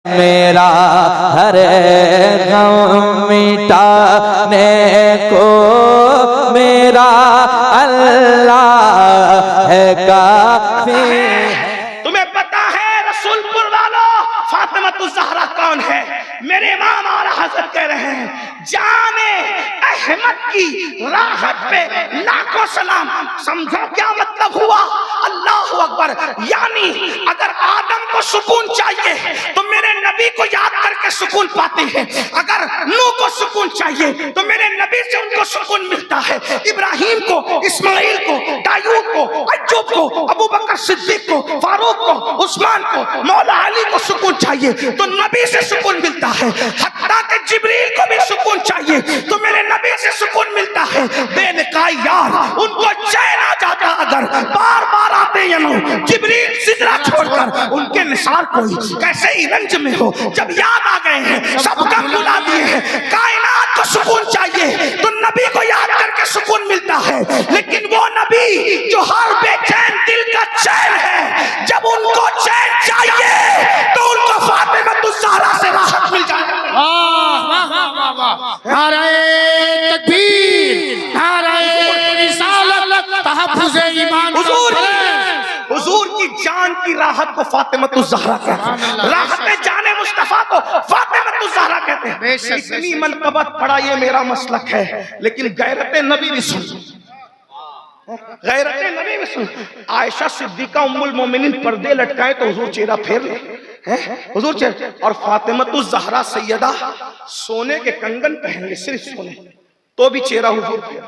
मेरा हर गम मिटाने को मेरा अल्लाह है काफी। तुम्हें पता है रसूलपुर वालों फातिमा ज़हरा कौन है? मेरे इमाम आला हज़रत कह रहे हैं, जाने अहमद की राहत पे लाखों सलाम। समझो क्या मतलब हुआ? अल्लाह अकबर। यानी अगर आदम को सुकून चाहिए तो मेरे नबी को याद करके सुकून पाते हैं। अगर नूह को सुकून चाहिए तो मेरे नबी से उनको सुकून मिलता है। इब्राहिम को, इस्माइल को, दाऊद को, अय्यूब को, अबू बकर सिद्दीक को, फारूक को, उस्मान को, मौला अली को सुकून चाहिए तो नबी से सुकून मिलता है। हत्ता के जिब्रील को भी सुकून चाहिए तो मेरे नबी से सुकून मिलता है। बेनकाई यार उनको चैन आ जाता अगर बार बार आते हैं ना जिब्रील सिदरा छोड़कर उनके निसार कोई कैसे ही रंज में हो, जब याद आ गए हैं सब गम भुला दिए हैं। कायनात को सुकून चाहिए तो नबी को याद करके सुकून मिलता है। लेकिन वो नबी जो हर बेचैन दिल का चैन है, जब उनको चैन चाहिए तो उनको फातिमा ज़हरा से राहत मिल जाए। नारे तकबीर, नारे रिसालत, तहफ्फुज़े ईमान। हुजूर की जान की राहत को फातिमा ज़हरा कहते हैं। राहत जाने मुस्तफा को फातिमा ज़हरा कहते हैं। इतनी मनकबत पड़ा ये मेरा मसलक है, लेकिन गैरत नबी भी सुन, गैरत नबी भी सुन। आयशा सिद्दीका उम्मुल मोमिनीन पर्दे लटकाए तो हुजूर चेहरा फेर ले हैं, हुजूर चेहरा। और फातिमा ज़हरा सैयदा सोने के कंगन पहन ले, सिर्फ सोने, तो भी चेहरा हुजूर फेर।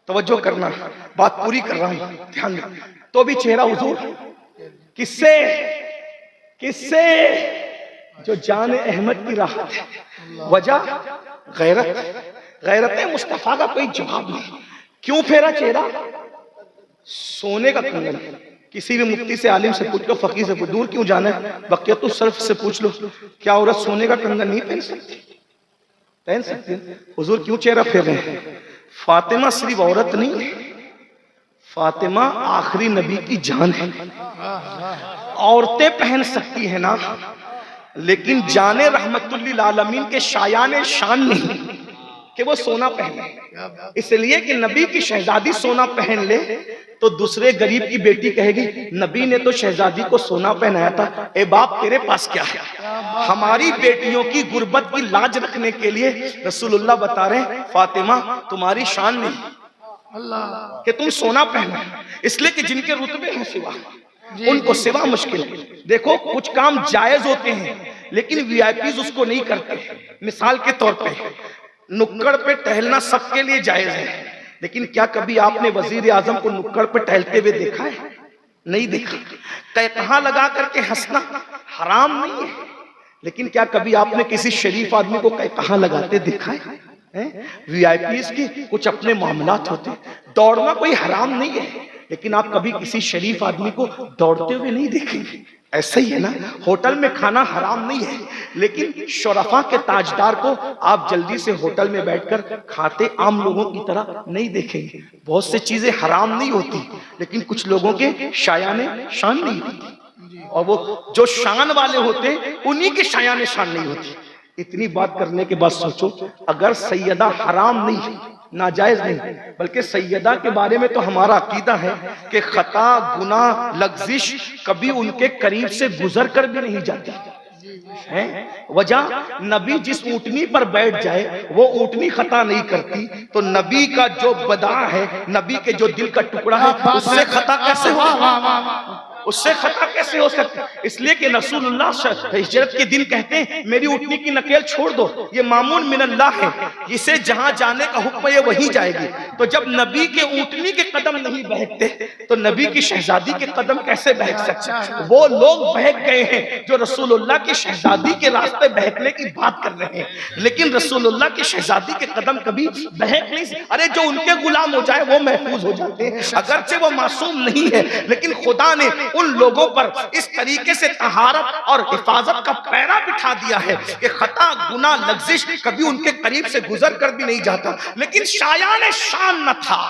तवज्जो करना, बात पूरी कर रहा हूं, ध्यान दे। तो भी चेहरा हुजूर किससे? किससे? जो जाने अहमद की राहत है। वजह गैरत, गैरत मुस्तफा का कोई जवाब नहीं। क्यों फेरा चेहरा? सोने का कंगन। किसी भी मुफ्ती से, आलिम से पूछ लो, फकीर से पूछ, दूर क्यों जाना है, बकियतुल सर्फ से पूछ लो, क्या औरत सोने का कंगन नहीं पहन सकती? पहन सकती। हुजूर क्यों चेहरा फेर रहे हैं? फातिमा सिर्फ औरत नहीं है, फातिमा आखिरी नबी की जान है। औरतें पहन सकती है ना, लेकिन जाने रहमतुल्लिल आलमीन के शायाने शान नहीं कि वो सोना पहने। इसलिए कि नबी की शहजादी सोना पहन ले तो दूसरे गरीब की बेटी कहेगी नबी ने तो शहजादी को सोना पहनाया था, ए बाप तेरे पास क्या है? हमारी बेटियों की गुर्बत की लाज रखने के लिए रसूलुल्लाह बता रहे हैं, फातिमा तुम्हारी शान नहीं कि तुम सोना पहनो। इसलिए कि जिनके रुतबे हैं सिवा, उनको सिवा मुश्किल। देखो कुछ काम जायज होते हैं लेकिन वीआईपीज उसको नहीं करते। मिसाल के तौर पे नुक्कड़ पे टहलना सबके लिए जायज है, लेकिन क्या कभी आपने वजीर आजम को नुक्कड़ पे टहलते हुए देखा है? नहीं देखा। कहाँ लगा करके हंसना हराम नहीं है, लेकिन क्या कभी आपने किसी शरीफ आदमी को कहाँ लगाते देखा है? वीआईपीज की कुछ अपने मामलात होते। दौड़ना कोई हराम नहीं है, लेकिन आप कभी किसी शरीफ आदमी को दौड़ते हुए नहीं देखेंगे। ऐसा ही है ना, होटल में खाना हराम नहीं है, लेकिन शोरफा के ताजदार को आप जल्दी से होटल में बैठकर खाते आम लोगों की तरह नहीं देखेंगे। बहुत सी चीजें हराम नहीं होती, लेकिन कुछ लोगों के शायाने शान नहीं होती, और वो जो शान वाले होते उन्हीं के शायाने शान नहीं होती। इतनी बात करने के बाद सोचो, अगर सैयदा हराम नहीं, नाजायज नहीं, बल्कि सैयदा के बारे में तो हमारा अकीदा है कि खता, गुनाह, लग्जिश कभी उनके करीब से गुजर कर भी नहीं जाती है। वजह नबी जिस ऊंटनी पर बैठ जाए वो ऊंटनी खता नहीं करती, तो नबी का जो बदा है, नबी के जो दिल का टुकड़ा है, उससे खता कैसे हो? उससे खता कैसे हो सकता? इसलिए कि रसूलुल्लाह हिजरत के दिन कहते हैं मेरी ऊँटनी की नकेल छोड़ दो, ये मामून मिनल्लाह है, इसे जहां जाने का हुक्म ये वहीं जाएगी। तो जब नबी के ऊँटनी के कदम नहीं बहकते तो नबी की शहजादी के कदम कैसे बहक सकते? वो लोग बहक गए हैं जो रसूलुल्लाह की शहजादी के रास्ते बहकने की बात कर रहे हैं, लेकिन रसूलुल्लाह की शहजादी के कदम कभी बहक नहीं। अरे जो उनके गुलाम हो जाए वो महफूज हो जाते हैं, अगरचे वो मासूम नहीं है, लेकिन खुदा ने उन लोगों पर इस तरीके से तहारत और हिफाजत का पैरा बिठा दिया है कि खता, गुनाह, लग्जिश कभी उनके करीब से गुजर कर भी नहीं जाता। लेकिन शायाने शान न था,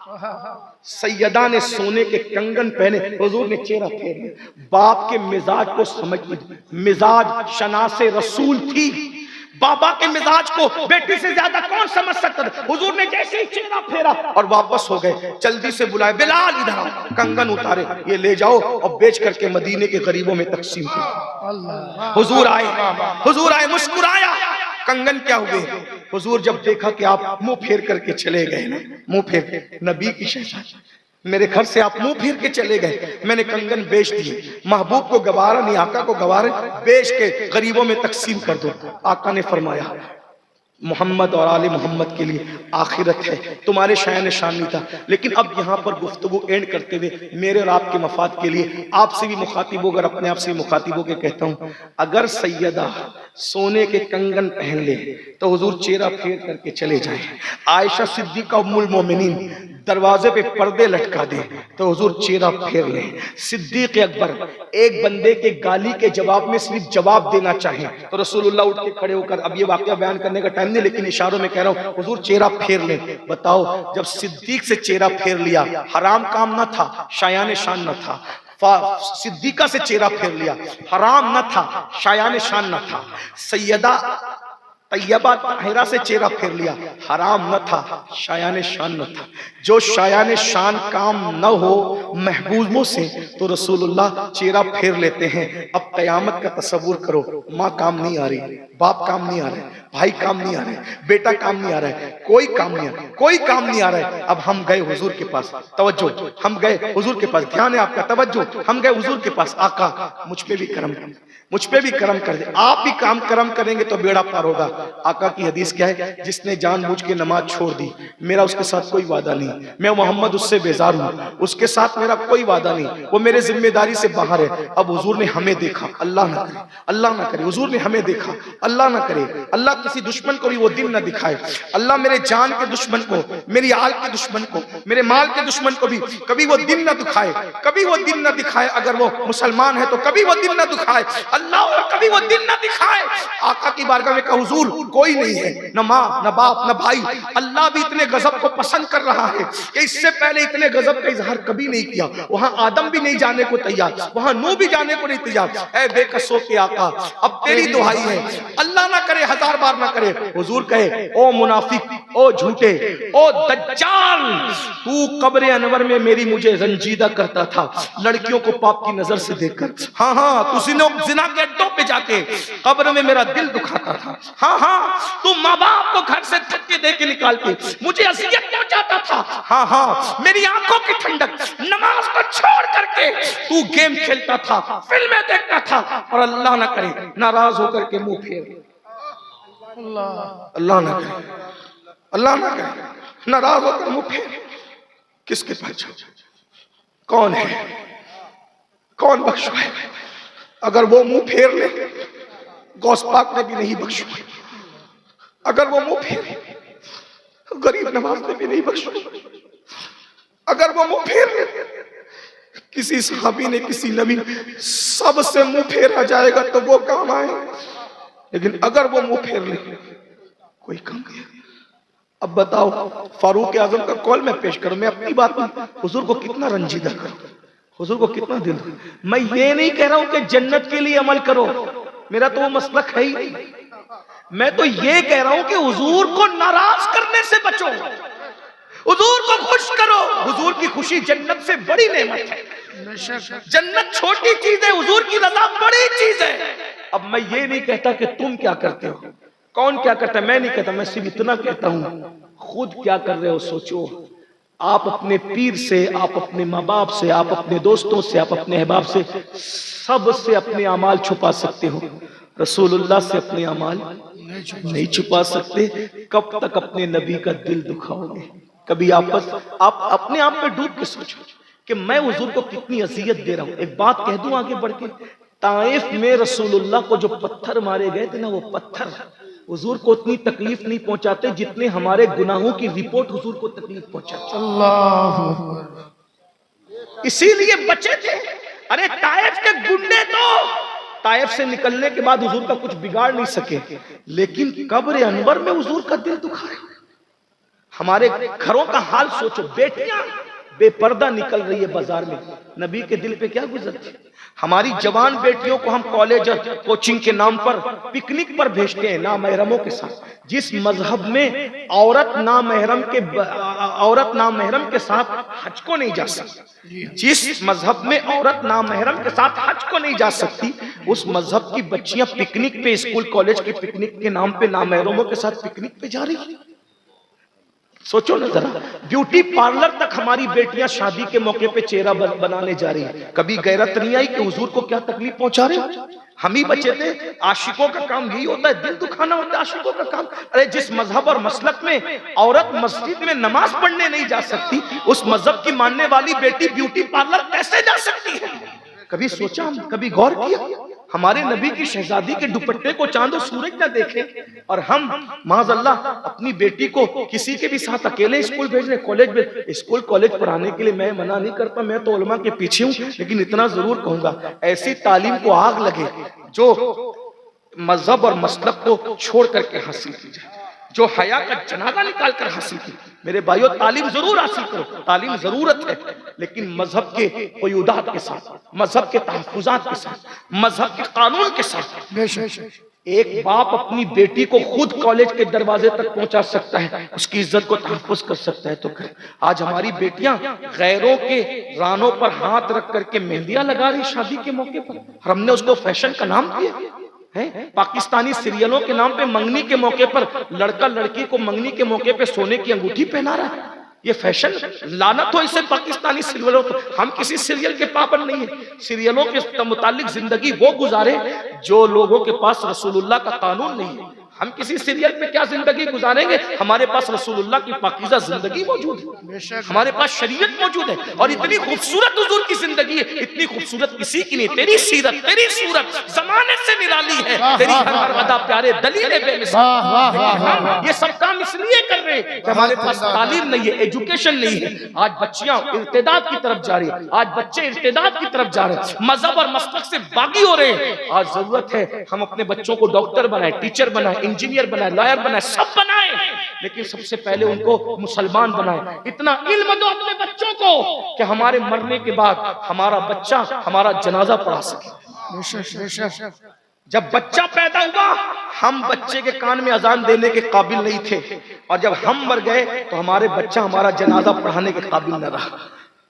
सैयदा ने सोने के कंगन पहने, हुजूर ने चेहरा फेर लिया। बाप के मिजाज को समझ लीजिए, मिजाज शनासे रसूल थी। बाबा के मिजाज को बेटी से ज्यादा कौन समझ सकता था। हुजूर ने जैसे ही चेहरा फेरा और वापस हो गए, जल्दी से बुलाए, बिलाल इधर आओ, कंगन उतारे, ये ले जाओ और बेच करके मदीने के गरीबों में तकसीम करो। हुजूर आए, मुस्कुराया, कंगन क्या हुए। हुजूर जब देखा कि आप मुंह फेर करके चले गए ना, मुंह फेर, नबी की शहजादी, मेरे घर से आप मुंह फेर के चले गए, मैंने कंगन बेच दिए, महबूब को गवारा नहीं, आका को गवारे, बेच के गरीबों में तकसीम कर दो। आका ने फरमाया मोहम्मद और आले मोहम्मद के लिए आखिरत है, तुम्हारे शान शान नहीं था। लेकिन अब यहाँ पर गुफ्तगू एंड करते हुए मेरे और आपके मफाद के लिए आपसे भी मुखातिब होकर अपने आप से मुखातिब होकर कहता हूँ, अगर सैयदा सोने के कंगन पहन ले तो हुजूर चेहरा फेर करके चले जाएं। आयशा सिद्दीका उम्मुल मोमिनीन दरवाजे पे पर्दे लटका दे तो हुजूर चेहरा फेर ले। सिद्दीक अकबर एक बंदे के गाली के जवाब में सिर्फ जवाब देना चाहे तो रसूलुल्लाह उठ के खड़े होकर, अब ये वाकया बयान करने का टाइम नहीं, लेकिन इशारों में कह रहा हूँ, हुजूर चेहरा फेर ले। बताओ, जब सिद्दीक से चेहरा फेर लिया, हराम काम न था, शायान शान न था। सिद्दीका से चेहरा फेर लिया, हराम न था, शायान शान न था। सैयदा तैयबा ताहिरा से चेहरा फेर लिया, हराम न था, शायान शान न था। जो शायान शान काम न हो महबूबों से तो रसूलुल्लाह चेहरा फेर लेते हैं। अब कयामत का तसव्वुर करो, माँ काम नहीं आ रही, बाप काम नहीं आ रहा है, भाई काम नहीं आ रहा है, बेटा काम नहीं आ रहा है, कोई काम नहीं आ रहा है, कोई काम नहीं आ रहा है। अब हम गए हुजूर के पास, तवज्जो, हम गए हुजूर के पास, ध्यान है आपका, तवज्जो, हम गए हुजूर के पास, आका मुझ पे भी करम कर, मुझ पे भी करम कर दे, आप भी काम करम करेंगे तो बेड़ा पार होगा। आका की हदीस क्या है, जिसने जानबूझ के नमाज छोड़ दी, मेरा उसके साथ कोई वादा नहीं, मैं मोहम्मद उससे बेजार हूँ, उसके साथ मेरा कोई वादा नहीं, वो मेरे जिम्मेदारी से बाहर है। अब हुजूर ने हमें देखा, अल्लाह ना करे, अल्लाह ना करे, हुजूर ने हमें देखा, अल्लाह ना करे, अल्लाह किसी दुश्मन को भी वो दिन ना दिखाए, अल्लाह मेरे जान के दुश्मन को, मेरी आल के दुश्मन को, मेरे माल के दुश्मन को भी कभी वो दिन ना दिखाए, कभी वो दिन ना दिखाए। अगर वो मुसलमान है तो कभी वो दिन ना दिखाए, अल्लाह कभी वो दिन ना दिखाए। आका की बारगाह में कहा, हुजूर कोई नहीं है, न माँ न बाप न भाई, अल्लाह भी इतने गजब को पसंद कर रहा है कि इससे पहले इतने गजब का इजहार कभी नहीं किया। वहां आदम भी नहीं जाने को तैयार, वहां नूह भी जाने को नहीं तैयार। ऐ बेकसों के आका, अब तेरी दुहाई है, अल्लाह ना करे, हजार बार ना करे, हुजूर कहे, ओ मुनाफिक, ओ झूठे, ओ दज्जाल, तू कब्र अनवर में मेरी मुझे रंजीदा करता था लड़कियों को पाप की नजर से देखकर। हाँ हाँ, तू जिना के अड्डों पे जाके कब्र में मेरा दिल दुखाता था। हाँ हाँ, तू माँ बाप को घर से धक्के दे के निकाल के मुझे अज़ियत पहुंचाता था। हाँ हाँ, मेरी आंखों की ठंडक, नमाज को छोड़ करके तू गेम खेलता था, फिल्में देखता था, और अल्लाह ना करे नाराज होकर के मुंह फेर, अल्लाह ना करे, अल्लाह ना करे नाराज होकर मुंह फेर। किसके पास जाओ, कौन है, कौन बख्शवाए? अगर वो मुंह फेर ले, गौस पाक ने भी नहीं बख्शवाए। अगर वो मुंह फेर, गरीब नवाज ने भी नहीं बख्शवाए। अगर वो मुंह फेर ले, किसी सहाबी ने, किसी नबी, सबसे मुंह फेरा जाएगा तो वो काम आए। लेकिन अगर वो मुंह फेर ले, कोई काम नहीं। अब बताओ, फारूक आजम का कौल मैं पेश करूं, मैं अपनी बात में हुजूर को कितना रंजीदा करूं, हुजूर को कितना दिल। मैं ये नहीं कह रहा हूं कि जन्नत के लिए अमल करो, मेरा तो वो मसलक है ही नहीं। मैं तो ये कह रहा हूं कि हुजूर को नाराज करने से बचो, हुजूर को खुश करो। हुजूर की खुशी जन्नत से बड़ी नेमत है। जन्नत छोटी चीज है, हुजूर की रज़ा बड़ी चीज है। अब मैं ये नहीं कहता कि तुम क्या करते हो, कौन क्या करता है, मैं नहीं कहता, मैं सिर्फ इतना कहता हूं, खुद क्या कर रहे हो सोचो। आप अपने पीर से, आप अपने माँ बाप से, आप अपने दोस्तों से, आप अपने अहबाब से, सब से अपने अमाल छुपा सकते हो, रसूलुल्लाह से अपने अमाल नहीं छुपा सकते। कब तक अपने नबी का दिल दुखाओगे? कभी आप अपने आप में डूब के सोचो कि मैं हुजूर को कितनी अजियत दे रहा हूं। एक बात कह दूं आगे बढ़ के, ताइफ में रसूलुल्लाह को जो पत्थर मारे गए थे ना, वो पत्थर हुजूर को उतनी तकलीफ नहीं पहुंचाते जितने हमारे गुनाहों की रिपोर्ट हुजूर को तकलीफ पहुंचाती। अल्लाह, इसीलिए बचे थे। अरे ताइफ के गुंडे तो ताइफ से निकलने के बाद हुजूर का कुछ बिगाड़ नहीं सके, लेकिन कब्र अनवर में हुजूर का दिल दुखा है। हमारे घरों का हाल सोचो, बेटियां बेपर्दा निकल रही है बाजार में, नबी के दिल पे क्या गुजरती? हमारी जवान बेटियों को हम कॉलेज और कोचिंग के नाम पर पिकनिक पर भेजते हैं नामहरमों के साथ। जिस मजहब में औरत नामहरम के साथ हज को नहीं जा सकती, जिस मजहब में औरत नामहरम के साथ हज को नहीं जा सकती, उस मजहब की बच्चियां पिकनिक पे, स्कूल कॉलेज के पिकनिक के नाम पे नामहरमों के साथ पिकनिक पे जा रही है। सोचो ना जरा, ब्यूटी पार्लर तक हमारी बेटियां शादी के मौके पे चेहरा बनाने जा रही है। कभी गैरत नहीं आई कि हुजूर को क्या तकलीफ पहुंचा रहे? हम ही बचे थे। आशिकों का काम यही होता है, दिल दुखाना होता है आशिकों का काम। अरे जिस मजहब और मसलक में औरत मस्जिद में नमाज पढ़ने नहीं जा सकती, उस मजहब की मानने वाली बेटी ब्यूटी पार्लर कैसे जा सकती है? कभी सोचा, हम कभी गौर किया? हमारे नबी की शहजादी के दुपट्टे को चांद और सूरज न देखे, और हम माज़अल्लाह अपनी बेटी को किसी के भी साथ अकेले स्कूल भेज रहे, कॉलेज में। स्कूल कॉलेज पढ़ाने के लिए मैं मना नहीं करता, मैं तो उलमा के पीछे हूँ, लेकिन इतना जरूर कहूंगा, ऐसी तालीम को आग लगे जो मजहब और मसलक को छोड़ करके हासिल की जाए, जो हया का जनाजा निकाल कर हासिल की। मेरे भाइयों, तालीम जरूर हासिल करो, तालीम जरूरत है, लेकिन मजहब के क़ुयूदात के साथ, मजहब के तहफ़्फ़ुज़ात के साथ, मजहब के कानून के साथ। एक बाप अपनी बेटी को खुद कॉलेज के दरवाजे तक पहुंचा सकता है, उसकी इज्जत को तहफ़्फ़ुज़ कर सकता है तो कर। आज हमारी बेटियां गैरों के रानों पर हाथ रख करके मेहंदियां लगा रही शादी के मौके पर, और हमने उसको फैशन का नाम दिया है। पाकिस्तानी सीरियलों के नाम पे मंगनी के मौके पर लड़का लड़की को मंगनी के मौके पे सोने की अंगूठी पहना रहा है। ये फैशन, लानत हो इसे पाकिस्तानी सीरियलों पर। हम किसी सीरियल के पाबंद नहीं है, सीरियलों के मुतालिक जिंदगी वो गुजारे जो लोगों के पास रसूलुल्लाह का कानून नहीं है। हम किसी सीरियल पे क्या जिंदगी गुजारेंगे? हमारे पास रसूलुल्लाह की पाकीज़ा जिंदगी मौजूद है, हमारे पास शरीयत मौजूद है, और इतनी खूबसूरत हुजूर की जिंदगी है, इतनी खूबसूरत किसी की नहीं। तेरी सीरत, तेरी सूरत जमाने से निराली है, तेरी हर अदा प्यारे दलील बेमिसाल। ये सब काम इसलिए कर रहे हैं कि हमारे पास तालीम नहीं है, एजुकेशन नहीं है। आज बच्चियां इर्तिदाद की तरफ जा रही है, आज बच्चे इर्तिदाद की तरफ जा रहे हैं, मजहब और मसलक से बागी हो रहे हैं। आज जरूरत है हम अपने बच्चों को डॉक्टर बनाए, टीचर बनाए, इंजीनियर बनाए, लॉयर बनाए, सब बनाए, लेकिन सबसे पहले उनको मुसलमान बनाए। इतना इल्म दो अपने बच्चों को कि हमारे मरने के बाद हमारा बच्चा हमारा जनाजा पढ़ा सके। जब बच्चा पैदा हुआ, हम बच्चे के कान में अजान देने के काबिल नहीं थे, और जब हम मर गए तो हमारे बच्चा हमारा जनाजा पढ़ाने के काबिल न रहा।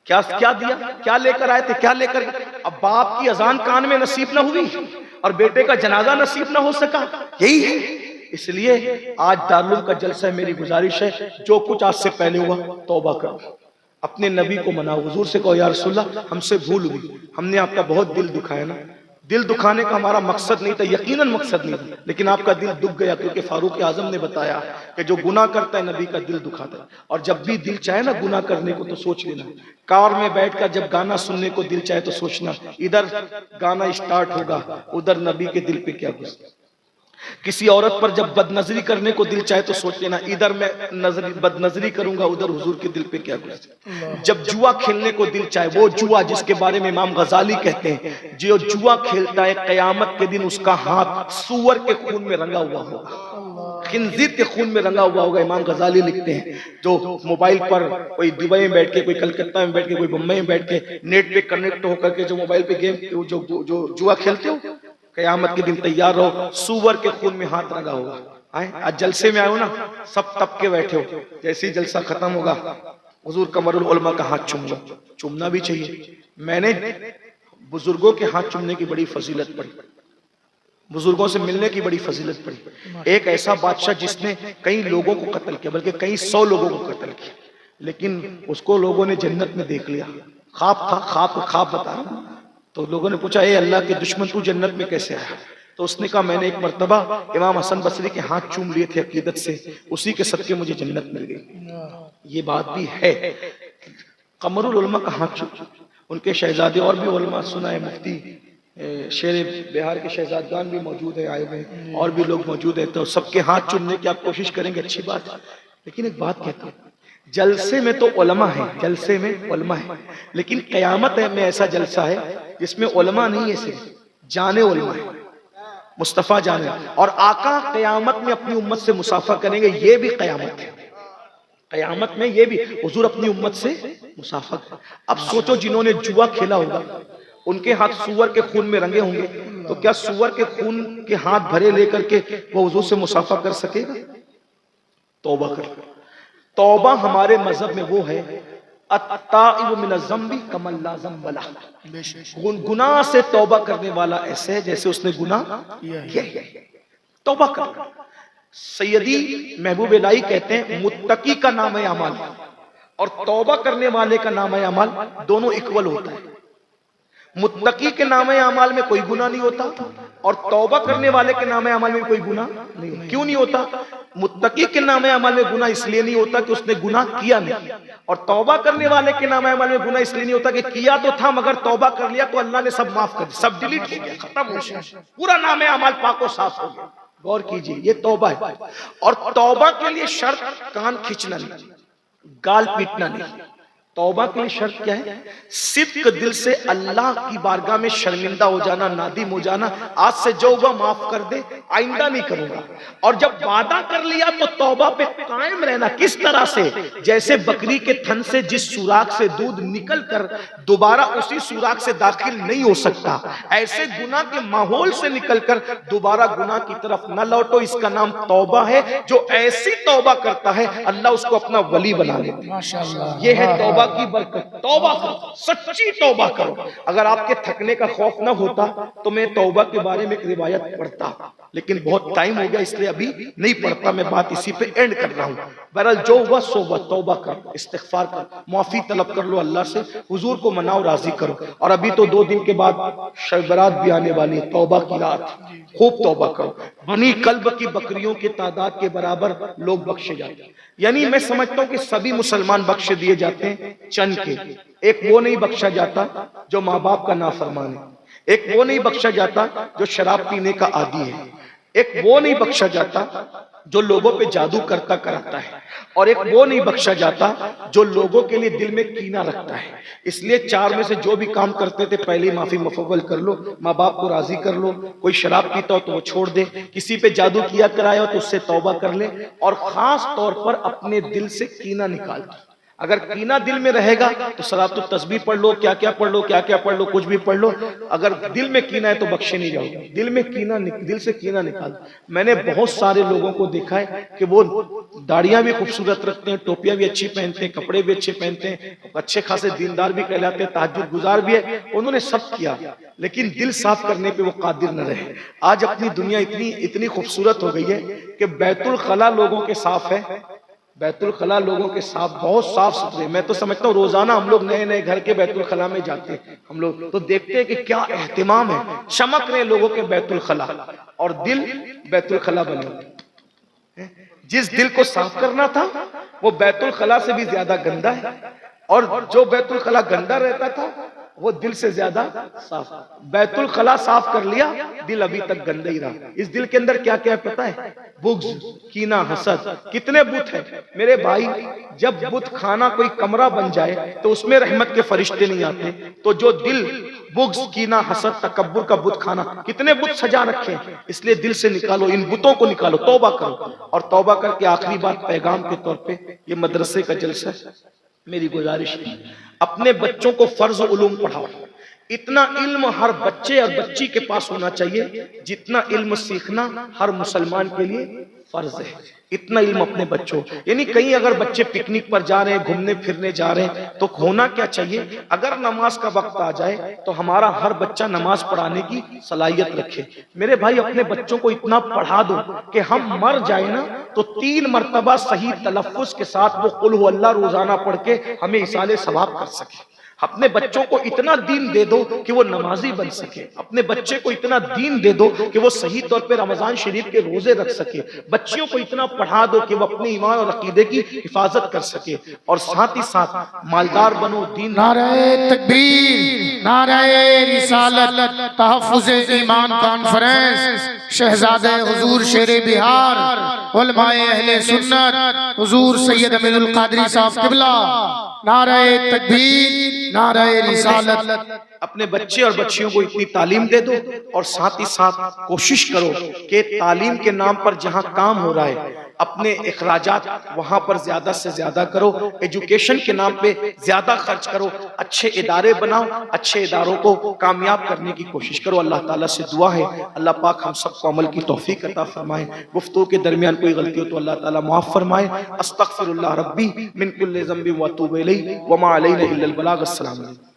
क्या क्या दिया, क्या लेकर आए थे, क्या लेकर? अब बाप की अजान कान में नसीब न हुई और बेटे का जनाजा नसीब न हो सका, यही है। इसलिए आज दारुल का जलसा, मेरी गुजारिश है, जो कुछ आज से पहले हुआ तौबा करो, अपने नबी को मनाओ, हुजूर से कहो या रसूलल्लाह हमसे भूल हुई, हमने आपका बहुत दिल दुखाया ना। दिल दुखाने का हमारा मकसद नहीं था, यकीनन मकसद नहीं था, लेकिन आपका दिल दुख गया, क्योंकि फारूक आजम ने बताया कि जो गुनाह करता है नबी का दिल दुखाता है। और जब भी दिल चाहे ना गुनाह करने को तो सोच लेना, कार में बैठकर जब गाना सुनने को दिल चाहे तो सोचना, इधर गाना स्टार्ट होगा, उधर नबी के दिल पे क्या गुजरा। किसी औरत पर जब बदनजरी करने को दिल चाहे तो सोच लेना, इधर मैं बदनजरी करूंगा, उधर हुजूर के दिल पे क्या गुजरा। जब जुआ खेलने को दिल चाहे, वो जुआ जिसके बारे में इमाम गजाली कहते हैं, जो जुआ खेलता है कयामत के दिन उसका हाथ सूअर के खून में रंगा हुआ होगा, खिंजीर के खून में रंगा हुआ होगा। इमाम गजाली लिखते हैं, जो मोबाइल पर कोई दुबई में बैठ के, कोई कलकत्ता में बैठ के, कोई मुंबई में बैठ के नेट पे कनेक्ट होकर के जो मोबाइल पे गेम जो जुआ खेलते हो, कयामत के दिन तैयार रहो, सूअर के खून में हाथ रंगा होगा। आज जलसे में आए हो ना, सब तब के बैठे हो, जैसे ही जलसा खत्म होगा हुजूर कमरुल उलमा का हाथ चूमूंगा, चूमना भी चाहिए। मैंने बुजुर्गों के हाथ चूमने की बड़ी फजीलत पढ़ी, बुजुर्गों से मिलने की बड़ी फजीलत पढ़ी। एक ऐसा बादशाह जिसने कई लोगों को कत्ल किया, बल्कि कई 100 लोगों को कत्ल किया, लेकिन उसको लोगों ने जन्नत में देख लिया। ख्वाब था, ख्वाब बता, तो लोगों ने पूछा, ए अल्लाह के दुश्मन तू जन्नत में कैसे आया? तो उसने कहा, मैंने एक मर्तबा इमाम हसन बसरी के हाथ चूम लिए थे अकीदत से, उसी के सदके मुझे जन्नत मिल गई। ये बात भी है। कमरुल उलमा का हाथ चूम, उनके शहजादे और भी उलमा सुना है, मुफ्ती शेर बिहार के शहजादगान भी मौजूद है, आए हुए और भी लोग मौजूद है, तो सबके हाथ चूमने की आप कोशिश करेंगे, अच्छी बात है। लेकिन एक बात कहता हूँ, जलसे में तो उलमा है, जलसे में उलमा है, लेकिन कयामत में ऐसा जलसा है जिसमें उलमा नहीं है, सिर्फ जाने उलमा है, मुस्तफा जाने। और आका कयामत में अपनी उम्मत से मुसाफा करेंगे, ये भी कयामत है। क़यामत में ये भी हुजूर अपनी उम्मत से मुसाफा कर। अब सोचो जिन्होंने जुआ खेला होगा, उनके हाथ सूअर के खून में रंगे होंगे, तो क्या सूअर के खून के हाथ भरे लेकर के वो हुजूर से मुसाफा कर सकेगा? तौबा कर। तौबा हमारे मजहब में वो है, अत्ताइबु मिनज़्ज़म्बि कमन ला ज़म्ब लहु। गुनाह से तौबा करने वाला ऐसे है जैसे उसने गुनाह किया है। तौबा कर। सैयदी महबूब इलाही कहते हैं मुत्तकी का नाम है अमल और तौबा करने वाले का नाम है अमल, दोनों इक्वल होता है। मुत्तकी के नाम है अमल में कोई गुनाह नहीं होता और तौबा करने वाले के नाम है अमल में कोई गुनाह नहीं होता। क्यों नहीं होता? मुत्तकी के नाम है अमल में गुनाह इसलिए नहीं होता कि उसने गुनाह किया नहीं, और तौबा करने वाले के नाम है अमल में गुनाह इसलिए नहीं होता कि किया तो था मगर तौबा कर लिया तो अल्लाह ने सब माफ कर दिया, सब डिलीट हो गया, खत्म हो गया, पूरा नाम है अमल पाको साफ हो गया। गौर कीजिए, ये तौबा है। और तौबा के लिए शर्त कान खींचना नहीं, गाल पीटना नहीं। तौबा के लिए शर्त क्या है? सिद्क दिल से अल्लाह की बारगाह में शर्मिंदा हो जाना, नादिम हो जाना, आज से जो हुआ माफ कर दे, आइंदा नहीं करूंगा। और जब वादा कर लिया तो तौबा पे कायम रहना। किस तरह से? जैसे बकरी के थन से जिस सुराख से दूध निकल कर दोबारा उसी सुराख से दाखिल नहीं हो सकता, ऐसे गुनाह के माहौल से निकलकर दोबारा गुनाह की तरफ न लौटो। इसका नाम तौबा है। जो ऐसी तौबा करता है अल्लाह उसको अपना वली बना लेता है। माशाअल्लाह, ये है तौबा की बरकत। तौबा करो, सच्ची तौबा करो। अगर आपके थकने का खौफ न होता तो मैं तौबा के बारे में एक रिवायत पढ़ता, लेकिन बहुत टाइम हो गया इसलिए अभी नहीं पढ़ता। मैं बात इसी पे एंड कर रहा हूँ। बहरहाल जो हुआ सो हुआ, तौबा कर, इस्तिग़फ़ार कर, माफी तलब कर लो अल्लाह से, हुजूर को मनाओ, राजी करो। और अभी तो 2 दिन के बाद शब बरात भी आने वाली है, तौबा की रात, खूब तौबा करो। बनी कल्ब की बकरियों की तादाद के बराबर लोग बख्शे जाते हैं। यानी मैं समझता हूँ कि सभी मुसलमान बख्श दिए जाते हैं, चंद के। एक वो नहीं बख्शा जाता जो माँ बाप का नाफरमान है, एक वो नहीं बख्शा जाता जो शराब पीने का आदी है, एक वो नहीं बख्शा जाता जो लोगों पे जादू करता कराता है, और एक वो नहीं बख्शा जाता जो लोगों के लिए दिल में कीना रखता है। इसलिए 4 में से जो भी काम करते थे पहले माफी मुफव्वल कर लो, माँ बाप को राजी कर लो। कोई शराब पीता हो तो वो छोड़ दे, किसी पे जादू किया कराया हो तो उससे तौबा कर ले, और खास तौर पर अपने दिल से कीना निकाल दो। अगर कीना दिल में रहेगा तो सलातो तस्बीह पढ़ लो, क्या क्या पढ़ लो, क्या क्या पढ़ लो, कुछ भी पढ़ लो। अगर दिल में कीना है तो बख्शे नहीं जाओगे। दिल में कीना, दिल से कीना निकाल। मैंने बहुत सारे लोगों को देखा है कि वो दाढ़ियां भी खूबसूरत रखते हैं, टोपियां भी अच्छी पहनते हैं, कपड़े भी अच्छे पहनते हैं, अच्छे खासे दीनदार भी कहलाते हैं, तहज्जुद गुजार भी है। उन्होंने सब किया लेकिन दिल साफ करने पे वो कादिर न रहे। आज अपनी दुनिया इतनी खूबसूरत हो गई है कि बैतुल खला लोगों के साफ है, बैतुल खला लोगों के साफ, बहुत साफ सुथरे। मैं तो समझता हूँ रोजाना हम लोग नए नए घर के बैतुल खला में जाते हैं, हम लोग तो देखते हैं कि क्या एहतिमाम है, चमक रहे लोगों के बैतुल खला, और दिल बैतुल खला बने। जिस दिल को साफ करना था वो बैतुल खला से भी ज्यादा गंदा है, और जो बैतुल खला गंदा रहता था वो दिल से ज्यादा साफ। बैतुल खला साफ कर लिया, दिल अभी तक गंदा ही रहा। इस दिल के अंदर क्या क्या पता है? बुग़्ज़, कीना, हसद, कितने बुत हैं मेरे भाई। जब बुत खाना कोई कमरा बन जाए तो उसमें रहमत के फरिश्ते नहीं आते। तो जो दिल बुग़्ज़, कीना, हसद, तकब्बुर का बुत खाना, कितने बुत सजा रखे हैं। इसलिए दिल से निकालो, इन बुतों को निकालो, तौबा करो। और तौबा करके आखिरी बात पैगाम के तौर पे, ये मदरसे का जलसा है, मेरी गुजारिश है अपने बच्चों को फर्ज उलूम पढ़ाओ। इतना इल्म हर बच्चे और बच्ची के पास होना चाहिए जितना इल्म सीखना हर मुसलमान के लिए फर्ज है। इतना इल्म अपने बच्चों, यानी कहीं अगर बच्चे पिकनिक पर जा रहे हैं, घूमने फिरने जा रहे हैं, तो होना क्या चाहिए? अगर नमाज का वक्त आ जाए तो हमारा हर बच्चा नमाज पढ़ाने की सलाहियत रखे। मेरे भाई अपने बच्चों को इतना पढ़ा दो कि हम मर जाए ना तो 3 मरतबा सही तलफ्फुज के साथ वो कुल हु अल्लाह रोजाना पढ़ के हमें इसाले सवाब कर सके। अपने बच्चों को इतना दीन दे दो कि वो नमाजी बन सके। अपने बच्चे को इतना दीन दे दो कि वो सही तौर पे रमजान शरीफ के रोजे रख सके। बच्चियों को इतना पढ़ा दो कि वो अपने ईमान और अकीदे की हिफाजत कर सके। और साथ ही साथ मालदार बनो, दीन। नारे तकबीर, नारे रिसालत, तहफ्फुज़ ईमान कॉन्फ्रेंस, शहजादे हुजूर शेरे बिहार, उलमाए अहले सुन्नत हुजूर सैयद अमीरुल कादरी साहब किबला। नारे तकबीर, नारे रिसालत। अपने बच्चे और बच्चियों को इतनी तालीम दे दो और साथ ही साथ कोशिश करो कि तालीम के नाम पर जहां काम हो रहा है अपने इखराजात वहां पर ज्यादा से ज्यादा करो, एजुकेशन के नाम पे ज्यादा खर्च करो, अच्छे इदारे बनाओ, अच्छे इदारों को कामयाब करने की कोशिश करो। अल्लाह ताला से दुआ है अल्लाह पाक हम सबको अमल की तौफीक अता फरमाए। गुफ्तगू के दरमियान कोई गलती हो तो अल्लाह ताला माफ फरमाए। अस्तगफिरुल्लाह रब्बी मिन कुल्लि ज़ंबिन व अतूबु इलैहि व मा अलैना इल्लल बलाग। अस्सलाम वालेकुम।